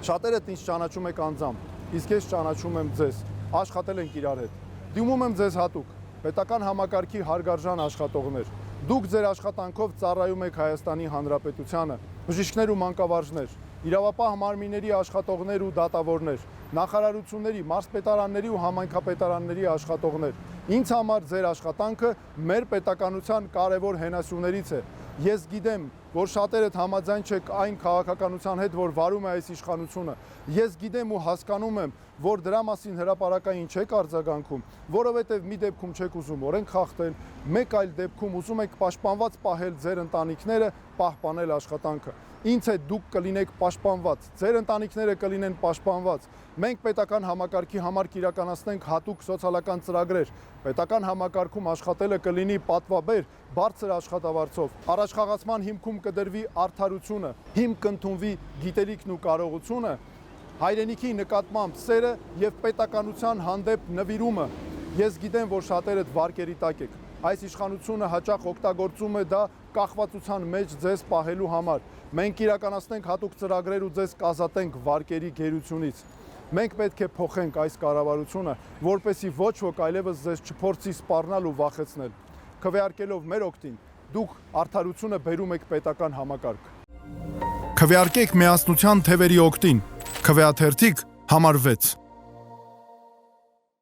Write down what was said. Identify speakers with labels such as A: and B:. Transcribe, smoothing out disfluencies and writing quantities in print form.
A: Շատերդ ինձ ճանաչում եք անձամբ, իսկ ես ճանաչում եմ ձեզ, աշխատել ենք իրար հետ։ Դիմում եմ ձեզ հատուկ, պետական համակարգի հարգարժան աշխատողներ։ Դուք ձեր աշխատանքով ծառայում եք Հայաստանի Հանրապետությանը, բժիշկներ ու մանկավարժներ, իրավապահ մարմինների աշխատողներ ու դատավորներ, նախարարությունների, մարզպետարանների ու համայնքապետարանների աշխատողներ։ Ինձ համար ձեր աշխատանքը մեր պետականության կարևոր հենասյուներից է։ Ես գիտեմ, որ շատերդ համաձայն չեք այն քաղաքականության հետ, որ վարում է այս իշխանությունը։ Ես գիտեմ ու հասկանում եմ, որ դրա մասին հրապարակային չեք արձագանքում, որովհետև մի դեպքում չեք ուզում օրենք խախտել, մեկ այլ դեպքում ուզում եք պաշտպանված պահել ձեր ընտանիքները, պահպանել աշխատանքը։ Ինձ հետ դուք կլինեք պաշտպանված, ձեր ընտանիքները կլինեն պաշտպանված։ Մենք պետական համակարգի համար կիրականացնենք հատուկ սոցիալական ծրագրեր։ Պետական համակարգում աշխատելը կլինի պատվաբեր, բարձր աշխատավարձով։ Առաջխաղացման հիմքում կդրվի արդարությունը, հիմք կընդունվի գիտելիքն ու կարողությունը, հայրենիքի նկատմամբ սերը եւ պետականության հանդեպ նվիրումը։ Ես գիտեմ, որ շատերդ վարկերի տակ եք։ Այս իշխանությունը հաճախ օգտագործում է դա կախվածության մեջ ձեզ պահելու համար։ Մենք իրականացնենք հատուկ ծրագրեր ու ձեզ կազատենք վարկերի գերությունից։ Մենք պետք է փոխենք այս կառավարությունը, որպեսզի ոչ ոք այլևս ձեզ չփորձի սպառնալ ու վախեցնել։ Քվեարկելով մեր օգտին, դուք արդարությունը բերում եք պետական համակարգ։ Քվեարկեք միասնության թևերի օգտին։ Քվեաթերթիկ համար 6